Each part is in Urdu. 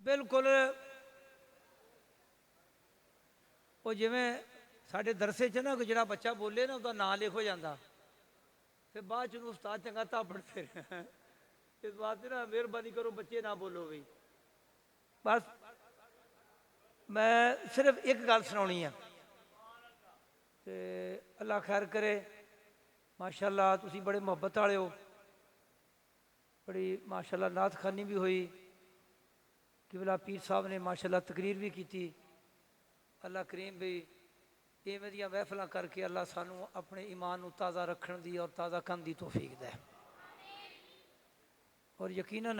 ਬਿਲਕੁਲ ਉਹ ਜਿਵੇਂ ਸਾਡੇ ਦਰਸੇ 'ਚ ਨਾ ਜਿਹੜਾ ਬੱਚਾ ਬੋਲੇ ਨਾ ਉਹਦਾ ਨਾਂ ਲਿਖੋ ਜਾਂਦਾ, ਫਿਰ ਬਾਅਦ 'ਚ ਉਹਨੂੰ ਉਸਤਾਦ ਚੰਗਾ ਧਾਪੜ ਫਿਰ ਇਸ ਬਾਤ 'ਤੇ ਨਾ ਮਿਹਰਬਾਨੀ ਕਰੋ ਬੱਚੇ ਨਾ ਬੋਲੋ ਵੀ। ਬਸ ਮੈਂ ਸਿਰਫ ਇੱਕ ਗੱਲ ਸੁਣਾਉਣੀ ਆ ਤੇ ਅੱਲਾ ਖੈਰ ਕਰੇ। ਮਾਸ਼ਾ ਅੱਲਾ ਤੁਸੀਂ ਬੜੇ ਮੁਹੱਬਤ ਵਾਲੇ ਹੋ, ਬੜੀ ਮਾਸ਼ਾ ਅੱਲਾ ਨਾਤ ਖਾਨੀ ਵੀ ਹੋਈ, ਕਿਬਲਾ ਪੀਰ ਸਾਹਿਬ ਨੇ ਮਾਸ਼ਾ ਅੱਲਾ ਤਕਰੀਰ ਵੀ ਕੀਤੀ। ਅੱਲਾ ਕਰੀਮ ਵੀ ਇਵੇਂ ਦੀਆਂ ਮਹਿਫਲਾਂ ਕਰਕੇ ਅੱਲਾ ਸਾਨੂੰ ਆਪਣੇ ਈਮਾਨ ਨੂੰ ਤਾਜ਼ਾ ਰੱਖਣ ਦੀ ਔਰ ਤਾਜ਼ਾ ਕਰਨ ਦੀ ਤੌਫੀਕ ਦੇ। ਔਰ ਯਕੀਨਨ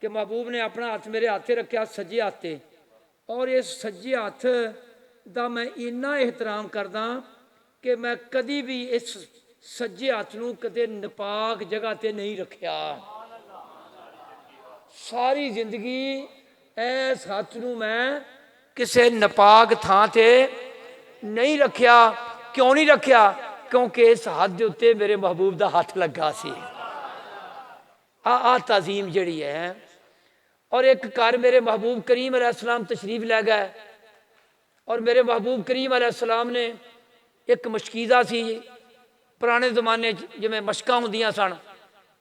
کہ محبوب نے اپنا ہاتھ میرے ہاتھ رکھا سجے ہاتھ تے، اور اس سجے ہاتھ دا میں اتنا احترام کردا کہ میں کدی بھی اس سجے ہاتھ نوں کدے نپاک جگہ تے نہیں رکھیا۔ ساری زندگی اس ہاتھ نوں میں کسے نپاک تھاں تے نہیں رکھیا۔ کیوں نہیں رکھیا؟ کیونکہ اس ہاتھ دے اتے میرے محبوب دا ہاتھ لگا سی۔ تعظیم جڑی ہے۔ اور ایک گھر میرے محبوب کریم علیہ السلام تشریف لے گئے، اور میرے محبوب کریم علیہ السلام نے ایک مشکیزہ سی، پرانے زمانے جی مشکاں ہوندیاں سن،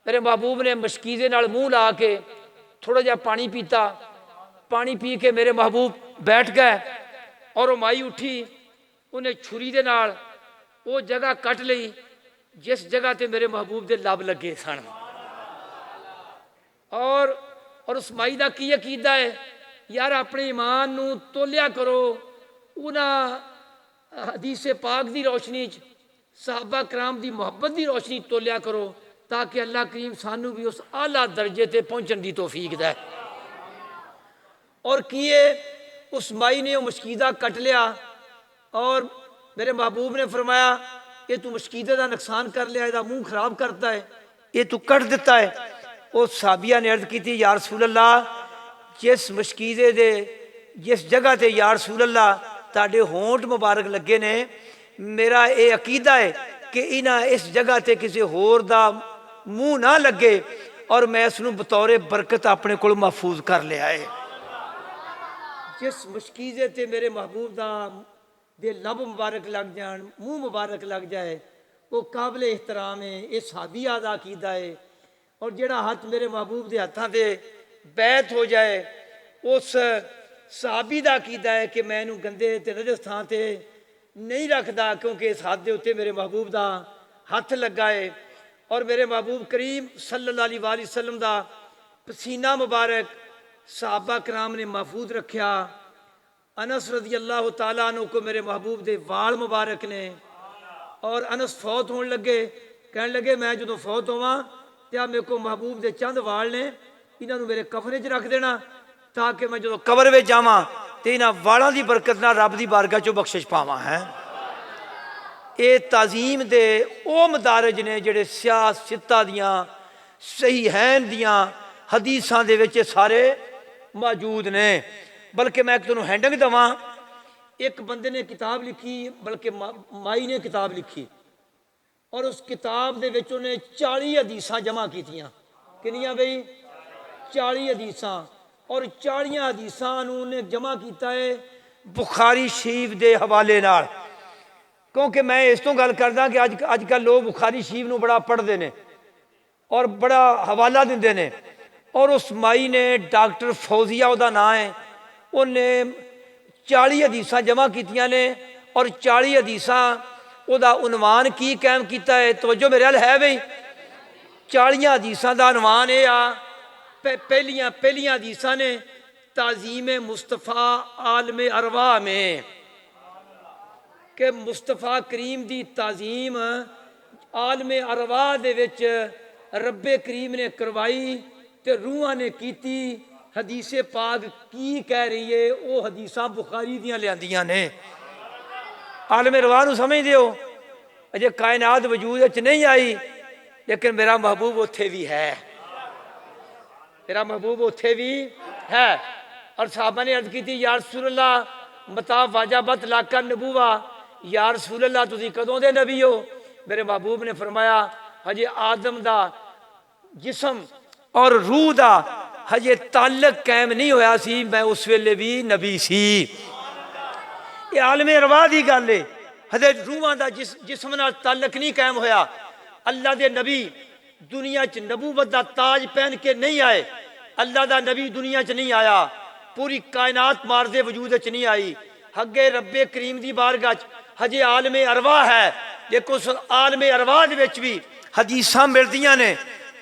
میرے محبوب نے مشکیزے نال منہ لا کے تھوڑا جہا پانی پیتا، پانی پی کے میرے محبوب بیٹھ گئے، اور وہ مائی اٹھی، انہیں چھری دے نال وہ جگہ کٹ لئی جس جگہ تے میرے محبوب دے لب لگے سن۔ اور اس مائی دا کی عقیدہ ہے، یار اپنے ایمان نو تولیا کرو انہاں حدیث پاک دی روشنی چ، صحابہ کرام دی محبت دی روشنی تولیا کرو، تاکہ اللہ کریم سانو بھی اس اعلیٰ درجے تے پہنچن دی توفیق دے۔ اور کیے اس مائی نے وہ مشکیزہ کٹ لیا، اور میرے محبوب نے فرمایا یہ تو مشکیزے دا نقصان کر لیا، یہ منہ خراب کرتا ہے، یہ تو کٹ دیتا ہے۔ اس صحابیہ نے عرض کی تھی، یا رسول اللہ جس مشکیزے دے جس جگہ تے یا رسول اللہ تاڑے ہونٹ مبارک لگے نے، میرا اے عقیدہ ہے کہ انہاں اس جگہ تے کسی ہور دا منہ نہ لگے، اور میں اس نو بطور برکت اپنے کول محفوظ کر لیا ہے۔ جس مشکیزے تے میرے محبوب دا دے لب مبارک لگ جان، منہ مبارک لگ جائے، وہ قابل احترام ہے، یہ صحابیہ دا عقیدہ ہے۔ اور جڑا ہاتھ میرے محبوب دے ہاتھاں دے بیعت ہو جائے، اس صحابی دا عقیدہ ہے کہ میں انہوں گندے تے نجس تھاں تے نہیں رکھدا، کیونکہ اس ہاتھ دے اتے میرے محبوب دا ہاتھ لگا ہے۔ اور میرے محبوب کریم صلی اللہ علیہ وآلہ وسلم دا پسینہ مبارک صحابہ کرام نے محفوظ رکھیا۔ انس رضی اللہ تعالیٰ عنہ کو میرے محبوب دے وال مبارک نے، اور انس فوت ہون لگے، کہنے لگے میں جدو فوت ہواں تیا میرے کو محبوب دے چند وال نے، انہوں نے میرے کفنے چ رکھ دینا، تاکہ میں جدو قبر میں جاواں تے انہاں والاں دی برکت نہ رب دی بارگاہ چوں بخشش پاواں ہے۔ اے تعظیم دے او مدارج نے جڑے سیاہ ستہ دیاں صحیحین دیاں حدیثاں دے وچ سارے موجود نے۔ بلکہ میں تنوں ہینڈنگ دواں، ایک بندے نے کتاب لکھی، بلکہ مائی نے کتاب لکھی، اور اس کتاب دے وچ انہیں 40 حدیثاں جمع کیتیاں۔ کنیاں بھئی؟ 40 حدیثاں، اور 40 حدیثاں انہیں جمع کیتا ہے بخاری شریف دے حوالے نال۔ کیونکہ میں اس تو گل کردا کہ اج کل لوگ بخاری شریف نو بڑا پڑھ دے نے اور بڑا حوالہ دیندے نے، اور اس مائی نے ڈاکٹر فوزیہ او دا نام ہے، انہیں 40 حدیثاں جمع کیتیاں نے، اور 40 حدیثاں او دا عنوان کی قائم کیتا ہے؟ توجہ میرے حال ہے بھئی؟ 40 حدیثاں دا عنوان ہے پہلیاں حدیثاں نے تعظیم مصطفیٰ عالم ارواح میں، کہ مصطفیٰ کریم دی تعظیم عالم ارواح دے وچ رب کریم نے کروائی تے روحاں نے کیتی۔ حدیث پاک کی کہہ رہی ہے؟ وہ حدیثاں بخاری دیاں لیاندیاں نے۔ عالم ارواح نو سمجھ دیو، اجے کائنات وجود وچ نہیں آئی، لیکن میرا محبوب اتھے بھی ہے، میرا محبوب اتھے بھی ہے۔ اور صحابہ نے عرض کی تھی، یا رسول اللہ متا واجبت لاکا نبوہ، یا رسول اللہ تسی کدوں دے نبی ہو؟ میرے محبوب نے فرمایا ہجے آدم دا جسم اور روح دا ہجے تعلق قائم نہیں ہویا سی، میں اس ویلے بھی نبی سی۔ یہ عالم ارواح دی گل ہے، ہجے روحاں دا جسم نال تعلق نہیں قائم ہویا۔ اللہ دے نبی دنیا چ نبوت دا تاج پہن کے نہیں آئے، اللہ دا نبی دنیا چ نہیں آیا، پوری کائنات مارز وجود چ نہیں آئی، ہگے رب کریم دی بارگاہ چ ہجے عالم ارواح ہے۔ لیکن اس عالم ارواح دے وچ بھی حدیثاں ملدیاں نے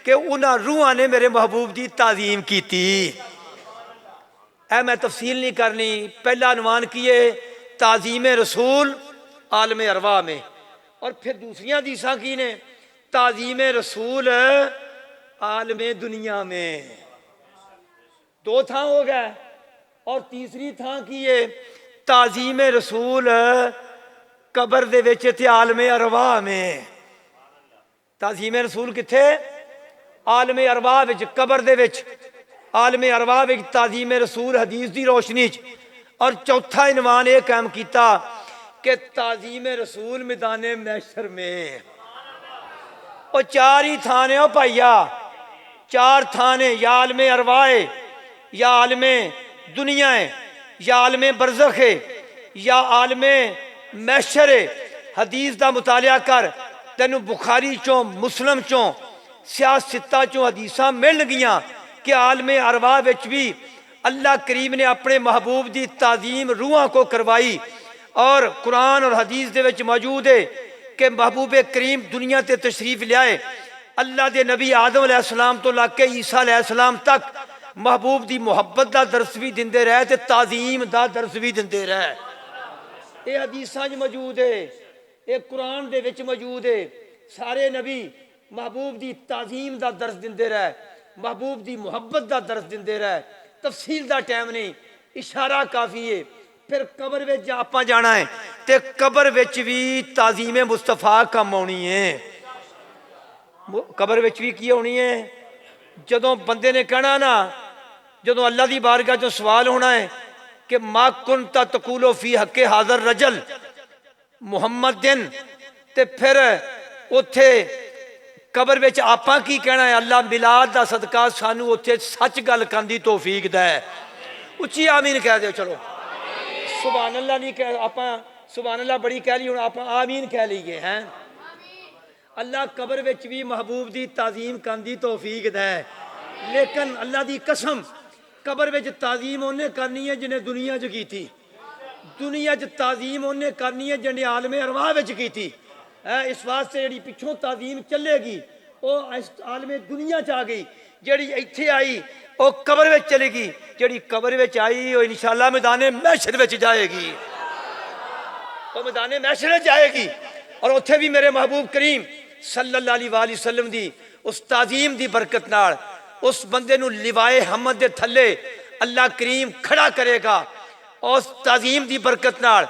کہ انہاں روحاں نے میرے محبوب دی تعظیم کیتی۔ اے میں تفصیل نہیں کرنی، پہلا عنوان کیے تعظیم رسول عالم ارواح میں، اور پھر دوسریاں حدیثاں کی نے تعظیم رسول عالم دنیا میں۔ دو تھان ہو گئے، اور تیسری تھان کی ہے تعظیم رسول قبر دے وچ تے عالم ارواح میں۔ تعظیم رسول کتھے؟ عالم ارواح وچ، قبر دے وچ، عالم ارواح وچ تعظیم رسول حدیث دی روشنی چ۔ اور چوتھا عنوان یہ قائم کیتا کہ تعظیم رسول میدان محشر میں۔ وہ چار ہی تھانے ہو پائیا، چار تھانے، یا عالم ارواح ہے، یا عالم دنیا ہے، یا عالم برزخ ہے، یا عالم محشر ہے۔ حدیث دا مطالعہ کر، تینوں بخاری چوں، مسلم چوں، سیاستہ چوں حدیثاں مل گیاں کہ عالم ارواح وچ بھی اللہ کریم نے اپنے محبوب دی تعظیم روحاں کو کروائی۔ اور قرآن اور حدیث دے وچ موجود ہے کہ محبوب کریم دنیا تے تشریف لے آئے، اللہ دے نبی آدم علیہ السلام تو لگ کے عیسیٰ علیہ السلام تک محبوب دی محبت دا درس بھی دندے رہے تے تعظیم دا درس بھی دندے رہے۔ یہ حدیثاں موجود ہے، یہ قرآن دے وچ موجود ہے۔ سارے نبی محبوب دی تعظیم دا درس دندے رہے، محبوب دی محبت دا درس دندے رہے۔ تفصیل دا ٹائم نہیں، اشارہ کافی ہے۔ پھر قبر وچ آپاں جانا ہے تے قبر وچ بھی تعظیم مصطفیٰ کم ہونی ہے۔ قبر وچ بھی کی ہونی ہے؟ جدوں بندے نے کہنا نا، جدوں اللہ دی بارگاہ جو سوال ہونا ہے کہ ما کنت تقول فی حق حاضر رجل محمد دن، تے پھر اتھے قبر وچ آپاں کی کہنا ہے؟ اللہ میلاد دا صدقہ سانو اتھے سچ گل کرن دی توفیق دے۔ اچھی آمین کہہ دیو، چلو سبحان اللہ نہیں کہہ، آپاں سبحان اللہ بڑی کہہ لی، آپاں آمین کہہ لیے ہیں۔ اللہ قبر وچ بھی محبوب دی تعظیم کرن دی توفیق دے، لیکن اللہ دی قسم قبر وچ تعظیم انہیں کرنی ہے جنہیں دنیا چ کی تھی، دنیا چ تعظیم انہیں کرنی ہے جنہیں عالم ارواح وچ کی تھی۔ اس واسطے جڑی پچھوں تعظیم چلے گی وہ عالم دنیا چ آ گئی، جڑی ایتھے آئی وہ قبر وچ چلے گی، جڑی قبر وچ آئی وہ انشاءاللہ میدان محشر وچ جائے گی، وہ میدان محشر وچ جائے گی۔ اور اتھے بھی میرے محبوب کریم صلی اللہ علیہ وآلہ وسلم دی اس تعظیم دی برکت نال اس بندے نو لوائے حمد دے تھلے اللہ کریم کھڑا کرے گا۔ اور اس تعظیم دی برکت نال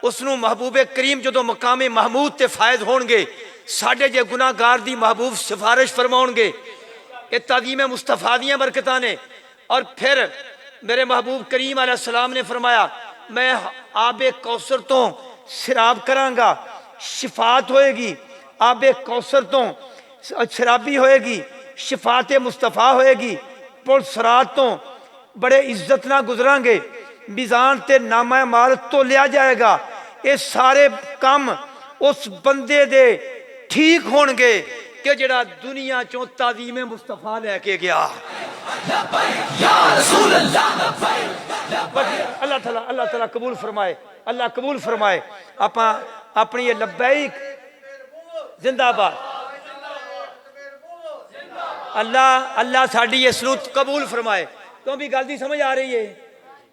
اس نو محبوب کریم جدو مقام محمود تے فائد ہون گے، ساڑھے جے گناہ گار دی محبوب سفارش فرماؤن گے۔ یہ تعظیم مصطفیٰ دیاں برکتاں نے۔ اور پھر میرے محبوب کریم علیہ السلام نے فرمایا میں آب کوثر تو شراب کراں گا، شفاعت ہوئے گی، آب کوثر تو شرابی ہوئے گی، شفاعت مصطفیٰ ہوئے گی، پل صراط تو بڑے عزت نہ گزران گے، میزان تے نامہ مال تو لیا جائے گا۔ یہ سارے کام اس بندے دے ٹھیک ہون گے کہ جڑا دنیا چوں تعظیم مصطفیٰ لے کے گیا۔ اللہ تعالیٰ قبول فرمائے، اللہ قبول فرمائے۔ اپنی یہ لبیک زندہ باد، اللہ ساڑی یہ سنت قبول فرمائے۔ تو بھی گل دی سمجھ آ رہی ہے؟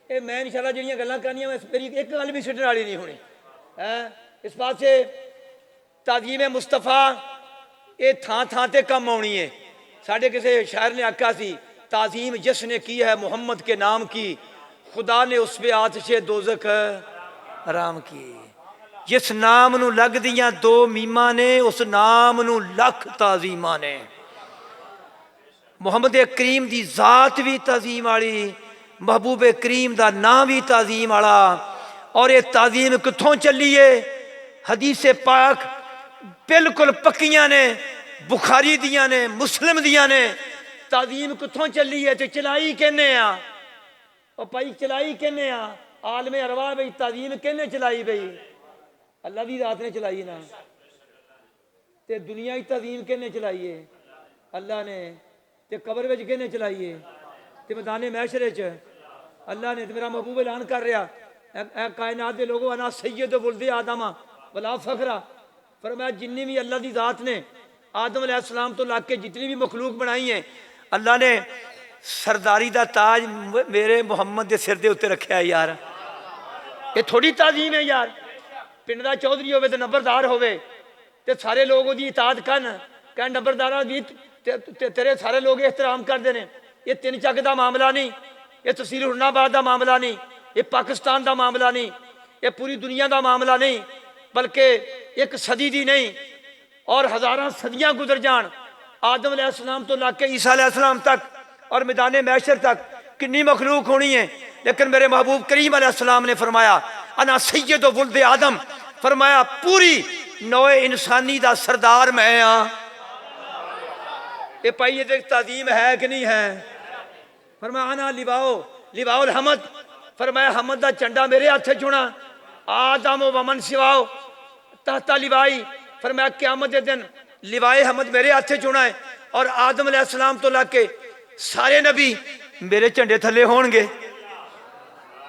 اے میں انشاءاللہ جڑیاں گلاں کرنی ہیں میری ایک گل بھی چھڈن والی نہیں ہونی۔ اس بات سے تعظیم مصطفیٰ یہ تھان تھان تے کم آنی ہے۔ ساڑھے کسی شاعر نے آکھا سی تعظیم جس نے کی ہے محمد کے نام کی، خدا نے اس پہ آتش دوزخ حرام کی۔ جس نام نو لگ دیاں دو میماں نے، اس نام نو لکھ تعظیماں نے۔ محمد کریم دی ذات بھی تعظیم والی، محبوب کریم دا نام بھی تعظیم والا۔ اور یہ تعظیم کتھوں چلیے؟ حدیث پاک بالکل پکیاں نے، بخاری دیاں نے، مسلم دیاں نے۔ تعظیم کتھوں چلی ہے تے چلائی کہنے آ؟ اور پائی چلائی کہنے آ؟ عالم ارواح بھئی تعظیم کہنے چلائی بھئی؟ اللہ دی ذات نے چلائی نا۔ تے دنیا کی تعظیم کہنے چلائی ہے؟ اللہ نے۔ تے قبر وچ کہنے چلائی ہے؟ تے میدان محشر وچ اللہ نے۔ تے میرا محبوب اعلان کر رہا اے کائنات دے لوگوں انا سید ولد آدم ولا فخرا، فرمایا جنی بھی اللہ دی ذات نے آدم علیہ السلام تو لا کے جتنی بھی مخلوق بنائی ہیں، اللہ نے سرداری دا تاج میرے محمد دے سر دے اتنے رکھیا ہے۔ یار یہ تھوڑی تعظیم ہے یار؟ پنڈ دا چودھری ہوئے تے نمبردار ہوئے تے سارے لوگ دی اطاعت کہن نمبرداراں دی تیرے سارے لوگ احترام کر دینے۔ یہ تین چک دا معاملہ نہیں، یہ تحصیل حسن آباد کا معاملہ نہیں، یہ پاکستان کا معاملہ نہیں، یہ پوری دنیا کا معاملہ نہیں، بلکہ ایک صدی دی نہیں اور ہزاراں صدیاں گزر جان، آدم علیہ السلام تو لا کے عیسیٰ علیہ السلام تک اور میدان محشر تک کنی مخلوق ہونی ہے، لیکن میرے محبوب کریم علیہ السلام نے فرمایا انا سید ولد آدم، فرمایا پوری نوع انسانی دا سردار میں ہاں۔ یہ پائیے دیکھ تعظیم ہے کہ نہیں ہے؟ فرمایا انا لواؤ الحمد، فرمایا حمد دا چنڈا میرے ہاتھ چنا، آدم و ومن سواؤ تحت لوائی، فرمایا قیامت دے دن لوائے حمد میرے ہاتھ چنا ہے اور آدم علیہ السلام تو لا کے سارے نبی میرے جھنڈے تھلے ہون گے،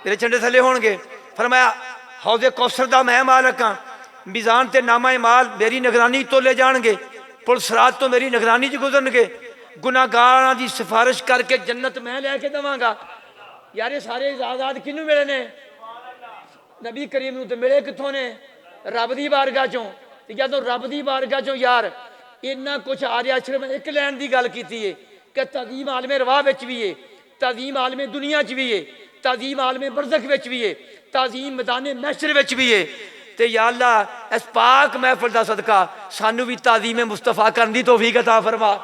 میرے جھنڈے تھلے ہون گے۔ فرمایا حوض کوثر دا میں مالک ہاں، میزان تے نامہ مال میری نگرانی تو لے جان گے، پل صراط تو میری نگرانی چ گزرن گے، گناہ گاراں دی سفارش کر کے جنت میں لے کے دواں گا۔ یار یہ سارے اعزازات کنوں ملے نے؟ نبی کریم نوں تے ملے کتھوں نے؟ رب دی بارگاہ چوں۔ تے جدوں رب دی بارگاہ چوں یار اتنا کچھ آ رہا، صرف ایک لین دی گل کیتی ہے کہ تعظیم عالم رواح وچ بھی ہے، تعظیم عالم دنیا چ بھی ہے، تعظیم عالم برزخ وچ بھی ہے، تعظیم میدان محشر وچ بھی ہے۔ تے یا اللہ اس پاک محفل دا صدقہ سانو بھی تعظیم مصطفیٰ کرن دی توفیق عطا فرما،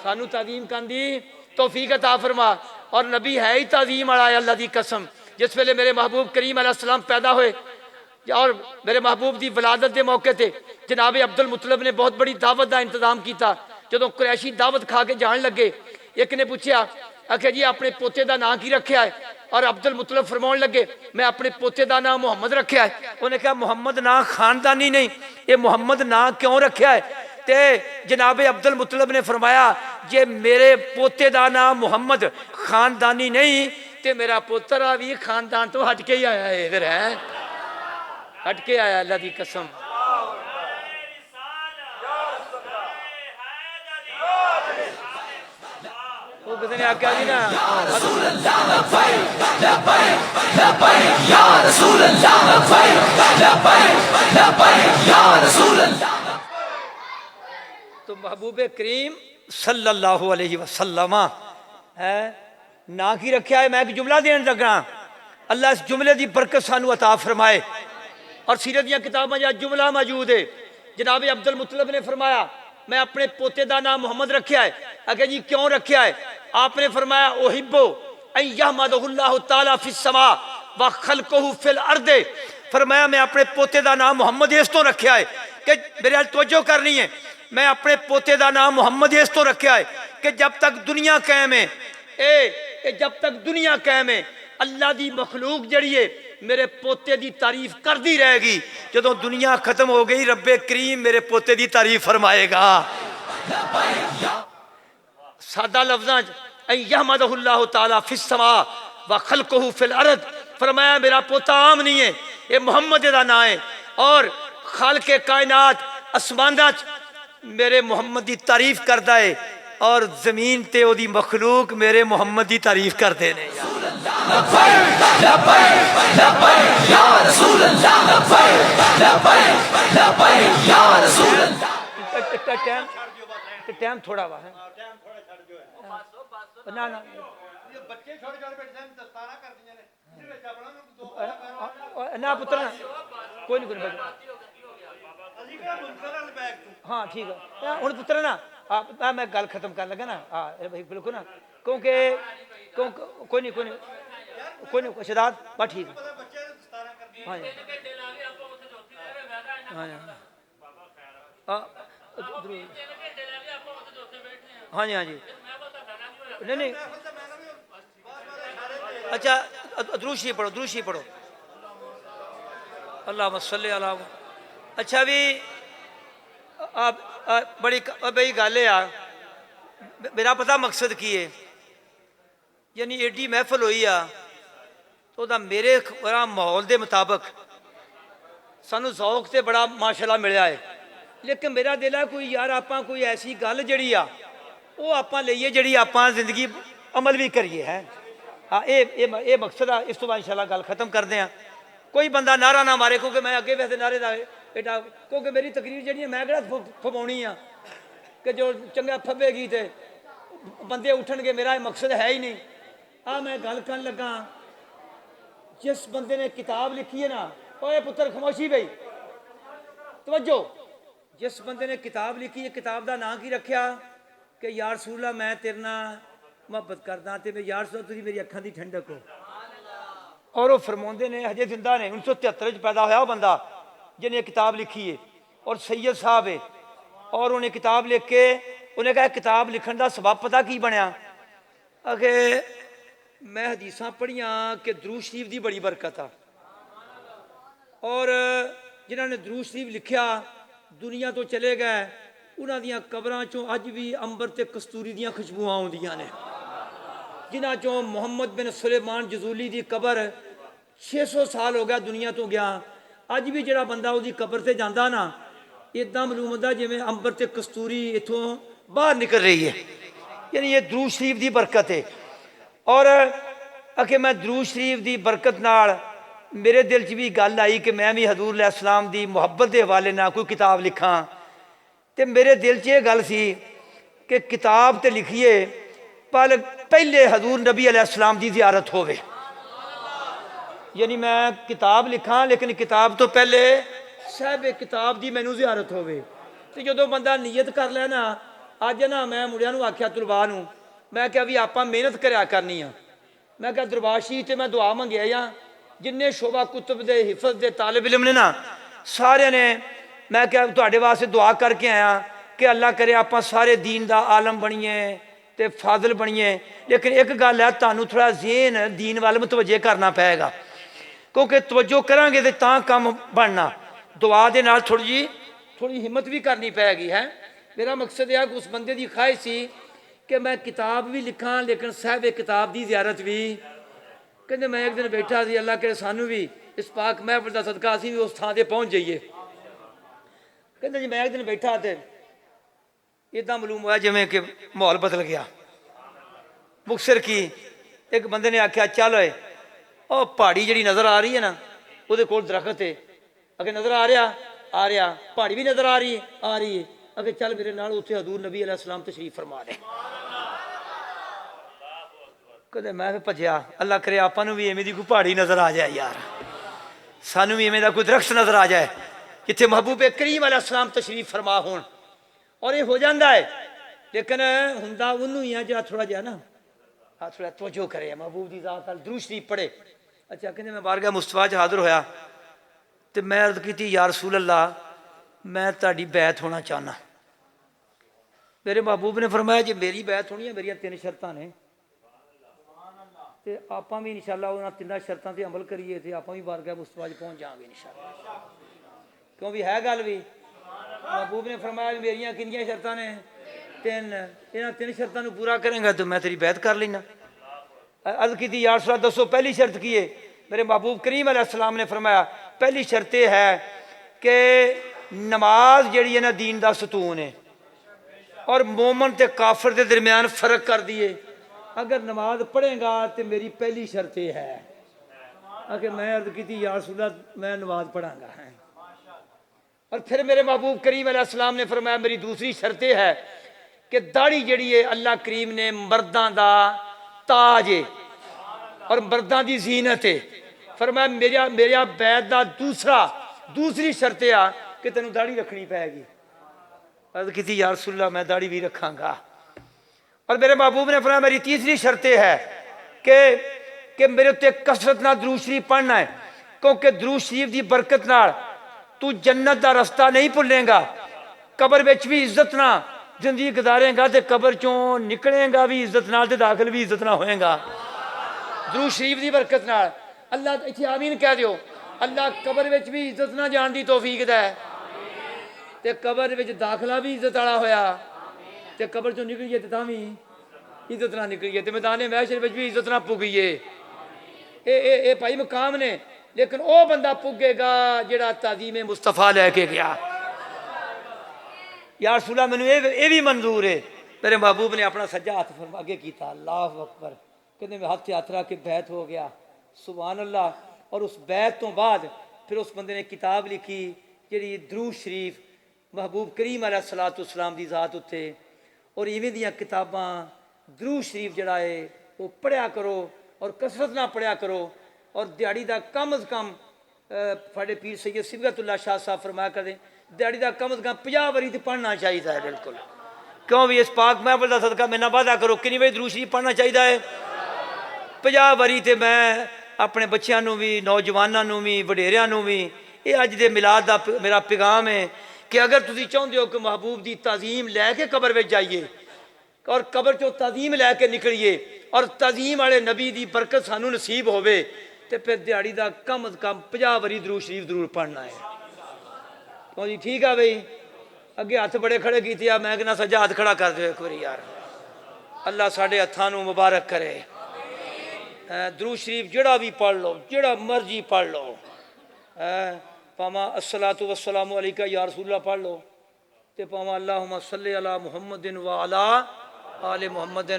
سانو تعظیم کرن دی توفیق عطا فرما۔ اور نبی ہے ہی تعظیم والا ہے، اللہ دی قسم۔ جس ویلے میرے محبوب کریم علیہ السلام پیدا ہوئے اور میرے محبوب دی ولادت دے موقع تے جناب عبد المطلب نے بہت بڑی دعوت دا انتظام کیتا۔ جدوں قریشی دعوت کھا کے جان لگے، ایک نے پوچھا کہ جی اپنے پوتے دا نام کی رکھیا ہے؟ اور عبد المطلب فرماؤن لگے میں اپنے پوتے دا نام محمد رکھیا ہے۔ انہوں نے کہا محمد نام خاندانی نہیں، یہ محمد نام کیوں رکھیا ہے؟ تے جناب عبد المطلب نے فرمایا یہ میرے پوتے دا نام محمد خاندانی نہیں تے میرا پوترا بھی خاندان تو ہٹ کے ہی آیا ہے، پھر ہے ہٹ کے آیا، اللہ دی قسم۔ وہ کسی نے آکھیا جی نا رسول اللہ لبیک لبیک لبیک یا رسول اللہ لبیک لبیک لبیک یا رسول اللہ، تو محبوب کریم صلی اللہ علیہ وسلم ہے نا کی رکھیا ہے۔ میں ایک جملہ دین لگا، اللہ اس جملے دی برکت سانو عطا فرمائے۔ اور سیرت دیاں کتاباں جا جملہ موجود ہے، جناب عبد المطلب نے فرمایا میں اپنے پوتے دا نام محمد رکھیا ہے۔ اگر جی کیوں رکھیا ہے؟ آپ نے فرمایا احبو ان یحمدہ اللہ تعالی فی السماء وخلقہ فی الارض، فرمایا میں اپنے پوتے دا نام محمد اس تو رکھیا ہے کہ میرے حال توجہ کرنی ہے، میں اپنے پوتے دا نام محمد اس تو رکھیا ہے کہ جب تک دنیا قائم ہے، جب تک دنیا قائم ہے اللہ دی مخلوق جڑی ہے میرے پوتے دی تعریف کر دی رہے گی، جدوں دنیا ختم ہو گئی رب کریم میرے پوتے دی تعریف فرمائے گا۔ سادہ لفظاں ان یحمدہ اللہ تعالی فی السماء وخلقہ فی الارض، فرمایا میرا پوتا عام نہیں ہے، یہ محمد دا نام ہے، اور خالق کائنات اسمانات میرے محمد دی تعریف کردا ہے اور زمین تے او دی مخلوق میرے محمد دی تعریف کردے نے۔ لبیک لبیک لبیک یا رسول اللہ لبیک لبیک لبیک یا رسول اللہ۔ ٹائم تھوڑا وا ہے نا نا بچے چھوٹے چھوٹے بیٹھے ہیں دستانا کر دیاں نے وچ اپنا دو نا پتر کوئی نہیں ہاں ٹھیک ہے ہن پتر نا میں گل ختم کر لگا نا ہاں بھائی بالکل نا کیونکہ کوئی نہیں شداد بس ٹھیک ہے ہاں ہاں جی ہاں جی نہیں اچھا دروشی پڑھو دروشی پڑھو اللہم صلی علی۔ اچھا بھی بڑی بڑی گل ہے یار، میرا پتہ مقصد کی ہے، یعنی ایڈی محفل ہوئی آ تو دا میرے بڑا ماحول دے مطابق سانو ذوق تے بڑا ماشاءاللہ ملیا ہے، لیکن میرا دل ہے کوئی یار آپاں کوئی ایسی گل جڑی آ وہ آپاں لئیے جڑی آپاں زندگی عمل بھی کریے ہے۔ اے مقصد ہے، اس تو بعد انشاءاللہ گل ختم کر دیں۔ کوئی بندہ نعرہ نہ مارے کیونکہ میں اگے ویسے نعرے دا بیٹا کیونکہ میری تقریر جڑی ہے میں کہڑا پھماونی ہاں کہ جو چنگا پھبے گی تے بندے اٹھن گے، میرا مقصد ہے ہی نہیں۔ میں گل کر لگا جس بندے نے کتاب لکھی ہے نا، اوے پتر خاموشی بھائی توجہ، جس بندے نے کتاب لکھی ہے کتاب دا نام کی رکھیا کہ یا رسول اللہ میں تیرے نال محبت کردا تے میں یا رسول اللہ تسی میری اکھاں دی ٹھنڈک ہو. اور وہ فرماندے نے ہجے زندہ نے 1973 پیدا ہویا وہ بندہ جن نے کتاب لکھی ہے اور سید صاحب ہے. اور انہیں کتاب لکھ کے انہیں کہا کتاب لکھن دا سبب پتہ کی بنیا کہ میں حدیثاں پڑھیاں کہ درود شریف دی بڑی برکت آ، اور جنہوں نے درود شریف لکھیا دنیا تو چلے گئے انہاں دیاں قبراں چوں اج بھی انبر تے کستوری دیاں خوشبوئاں آوندیاں نے. جنہاں چوں محمد بن سلیمان جزولی دی قبر 600 سال ہو گیا دنیا تو گیا، اج بھی جڑا بندہ وہ قبر سے جانا نا اتنا معلوم ہوتا جی انبر تے کستوری اتوں باہر نکل رہی ہے. یعنی یہ درود شریف دی برکت ہے. اور کہ میں درود شریف دی برکت نال میرے دل چ بھی گل آئی کہ میں بھی حضور علیہ السلام دی محبت دے حوالے نال کوئی کتاب لکھاں. تے میرے دل چ یہ گل سی کہ کتاب تے لکھیے پر پہلے حضور نبی علیہ السلام دی زیارت ہووے. یعنی میں کتاب لکھاں لیکن کتاب تو پہلے صاحب کتاب دی مینوں زیارت ہووے. تے جدوں بندہ نیت کر لے نا اج نا میں مڑیاں نوں آکھیا طلباء نوں میں کہا بھی آپاں محنت کریا کرنی ہے. میں کہا دربار شریف تے میں دعا منگیا یا جننے شعبہ کتب دے حفظ دے طالب علم نے نا سارے نے میں کہا تواڈے واسطے دعا کر کے آیا کہ اللہ کرے آپاں سارے دین دا عالم بنیے تے فاضل بنیے. لیکن ایک گل ہے تانوں تھوڑا ذہن دین وال متوجہ کرنا پائے گا کیونکہ توجہ کریں گے تے تاں کام بننا. دعا دے نال تھوڑی ہمت بھی کرنی پائے گی ہے. میرا مقصد ہے کہ اس بندے دی خواہش سی کہ میں کتاب بھی لکھاں لیکن صاحب کتاب دی زیارت بھی. کہندے میں ایک دن بیٹھا سی اللہ کرے سانوں بھی اس پاک محفل دا صدقہ اسی بھی اس تھاں تے پہنچ جائیے. کہندے جی میں ایک دن بیٹھا تے اتنا معلوم ہوا جویں کہ ماحول بدل گیا. مکسر کی ایک بندے نے آکھیا چل ہوئے او پہاڑی جڑی نظر آ رہی ہے نا وہ دے کول درخت ہے اگر نظر آ رہا پہاڑی بھی نظر آ رہی ہے اگر چل میرے نال اتنے حضور نبی علیہ السلام تشریف فرما دے. کدے میں بھجیا اللہ کرے آپاں نوں بھی ایویں دی کوئی پہاڑی نظر آ جائے یار سانوں بھی ایویں دا کوئی درخت نظر آ جائے جتھے محبوب کریم علیہ السلام تشریف فرما ہون. اور یہ ہو جاندہ ہے لیکن ہوندا اونوں ہی ہے جڑا تھوڑا جہا نا تھوڑا توجہ کرے محبوب دی ذات ال درود شریف پڑھے. اچھا کہندے میں بارگاہ مصطفیٰ چ حاضر ہویا تے میں عرض کیتی یا رسول اللہ میں تہاڈی بیعت ہونا چاہنا. میرے محبوب نے فرمایا جی میری بیعت ہونی ہے میری 3 شرطاں نے تے آپاں بھی انشاءاللہ انہاں 3 شرطاں تے عمل کریے تے آپاں بھی بارگاہ مصطفیٰ پہنچ جاؤں گے انشاءاللہ. کیوں بھی ہے گل بھی محبوب نے فرمایا میریاں کنیاں شرطاں نے 3 انہاں 3 شرطاں نوں پورا کریں گا تو میں تیری بیعت کر لینا. عرض کی تھی یا رسول اللہ دسو پہلی شرط کی ہے. میرے محبوب کریم علیہ السلام نے فرمایا پہلی شرط یہ ہے کہ نماز جڑی ہے نا دین دا ستون ہے اور مومن تے کافر دے درمیان فرق کر دیے. اگر نماز پڑھیں گا تو میری پہلی شرط یہ ہے کہ میں عرض کی تھی یا رسول اللہ میں نماز پڑھاں گا. اور پھر میرے محبوب کریم علیہ السلام نے فرمایا میری دوسری شرط یہ ہے کہ داڑھی جڑی ہے اللہ کریم نے مرداں دا تاج ہے اور مرداں دی زینت ہے. فرمایا میرا بیعت دا دوسری شرط ہے کہ تینوں داڑھی رکھنی پائے گی. عرض کی تھی یا رسول اللہ میں داڑھی بھی رکھاں گا. اور میرے محبوب نے فرمایا میری تیسری شرط ہے کہ میرے اتنے کثرت نہ درود شریف پڑھنا ہے کیونکہ درود شریف دی برکت نال تو جنت دا رستہ نہیں بھولیں گا. قبر وچ بھی عزت نہ زندگی گزاریں گا تے قبر چوں نکلیں گا بھی عزت نال تے داخل بھی عزت نہ ہوئیں گا. درود شریف دی برکت نال اللہ اتھے آمین کہہ دیو. اللہ قبر وچ بھی عزت نہ جان دی توفیق دے تے قبر وچ داخلہ بھی عزت والا ہویا تے قبر چوں نکلیے تے تاں بھی عزت نہ نکلیے تے میدان محشر وچ بھی عزت نہ پگیے. اے بھائی مقام نے لیکن او بندہ پگے گا جڑا تعظیم مصطفیٰ لے کے گیا. یا رسول اللہ مینوں اے بھی منظور ہے. میرے محبوب نے اپنا سجا ہاتھ فرما اگے کیتا اللہ اکبر کہندے میں ہاتھ ہاتھ رکھ کے بیعت ہو گیا سبحان اللہ. اور اس بیعت تو بعد پھر اس بندے نے کتاب لکھی جڑی درود شریف محبوب کریم علیہ الصلوۃ والسلام دی ذات اتھے. اور ایویں دیاں کتاباں درود شریف جڑا ہے وہ پڑھیا کرو اور کثرت نہ پڑھیا کرو اور دیہڑی دا کم از کم ساڈے پیر سید صبغت اللہ شاہ صاحب فرمایا کرتے دیہڑی دا کم از کم 50 واری تے پڑھنا چاہیے ہے بالکل کیوں بھی اس پاک محفل دا صدقہ میں نہ وعدہ کرو کنی واری درود شریف پڑھنا چاہیے ہے 50 واری تے میں اپنے بچیاں نو بھی نوجواناں نو بھی وڈیریاں نو بھی یہ اج دے میلاد دا میرا پیغام ہے کہ اگر تسی چاہتے ہو کہ محبوب دی تعظیم لے کے قبر وچ جائیے اور قبر چوں تعظیم لے کے نکلیے اور تعظیم والے نبی دی برکت سانو نصیب ہوے تے پھر دیہڑی دا کم از کم 50 واری درود شریف ضرور پڑھنا ہے تو جی ٹھیک ہے بھائی اگے ہاتھ بڑے کھڑے کیتے میں کہنا سجا ہاتھ کھڑا کر دو ایک باری یار اللہ ساڈے ہتھاں نو مبارک کرے درود شریف جڑا بھی پڑھ لو جڑا مرضی پڑھ لو پاواں الصلاۃ والسلام علیکہ یا رسول اللہ پڑھ لو تے پاواں اللہم صلی علی محمد وعلی آل محمد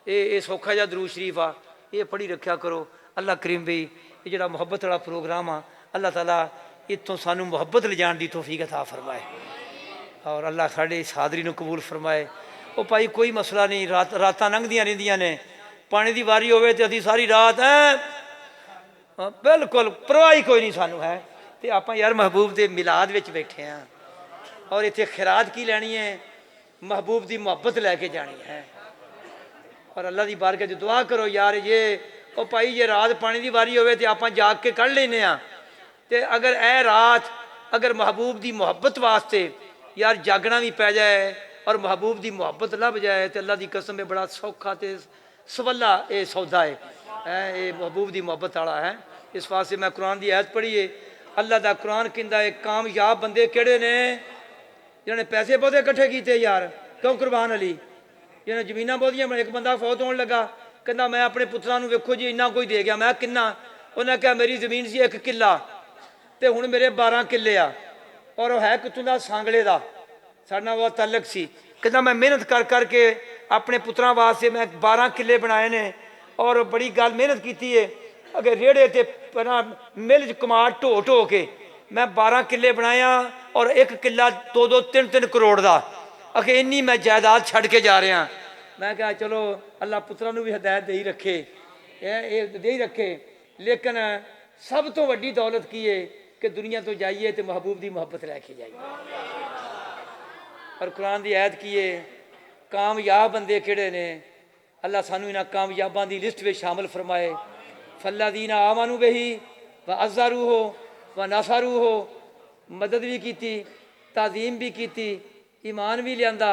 یہ سوکھا جا درود شریف آ یہ پڑھی رکھیا کرو اللہ کریم بھائی یہ جڑا محبت والا پروگرام آ اللہ تعالیٰ اتوں سانو محبت لے جان دی توفیق عطا فرمائے اور اللہ ساڈے اس حاضری نو قبول فرمائے وہ بھائی کوئی مسئلہ نہیں راتاں لنگھدیاں رہندیاں نے پانی دی واری ہوئے تے اسی ساری رات بالکل پرواہ ہی کوئی نہیں سانو ہے تے آپاں یار محبوب دے میلاد وچ بیٹھے ہیں اور اتنے خیرات کی لینی ہے محبوب دی محبت لے کے جانی ہے اور اللہ دی بارگاہ جو دعا کرو یار یہ او بھائی یہ رات پانی دی واری ہوئے تے آپاں جاگ کے کڑھ لینے ہاں تے اگر اے رات اگر محبوب دی محبت واسطے یار جاگنا بھی پی جائے اور محبوب دی محبت لب جائے تے اللہ دی قسم میں بڑا سوکھا تے سولا اے سودا ہے اے محبوب دی محبت والا ہے اس واسطے میں قرآن دی آیت پڑھی ہے اللہ دا قرآن کہندا ہے کامیاب بندے کیڑے نے جنہوں نے پیسے بہتے کٹھے کیتے یار کیوں قربان علی جنہوں نے زمیناں بہتیاں ایک بندہ فوت ہونے لگا کہندا میں اپنے پتراں نو ویکھو جی اتنا کوئی دے گیا میں کنا انہیں کہا میری زمین سی 1 کلا تے ہن میرے 12 کلے آ اور وہ ہے کتوں دا سانگلے دا ساڈے نال وہ تعلق سی کہندا میں محنت کر کر کے اپنے پتراں واسطے میں 12 کلے بنائے نے اور بڑی گل محنت کیتی ہے اگر ریڑے تے مل کماڑ ٹو ٹو کے میں 12 کلے بنایا اور 1 کلا 2 3 کروڑ دا اگر انی میں جائیداد چھڑ کے جا رہا میں کہا چلو اللہ پتراں نو بھی ہدایت دے ہی رکھے دے ہی رکھے لیکن سب تو وڈی دولت کی ہے کہ دنیا تو جائیے تو محبوب دی محبت لے کے جائیے اور قرآن دی آیت کی ہے کامیاب بندے کہڑے نے اللہ سانو انہاں کامیاباں دی لسٹ میں شامل فرمائے فالذین آمنوا بہ وعزروہ ونصروہ مدد بھی کیتی تعظیم بھی کیتی ایمان بھی لیاندا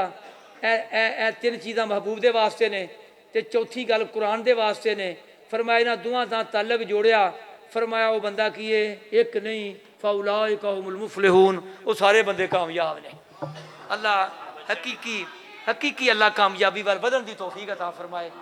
اے 3 چیزاں محبوب دے واسطے نے تے چوتھی گل قرآن دے واسطے نے فرمایا انہاں دوواں دا تعلق جوڑیا فرمایا وہ بندہ کیے ایک نہیں فاولئک ھم المفلحون وہ سارے بندے کامیاب نے اللہ حقیقی اللہ کامیابی وال بدن دی توفیق عطا فرمائے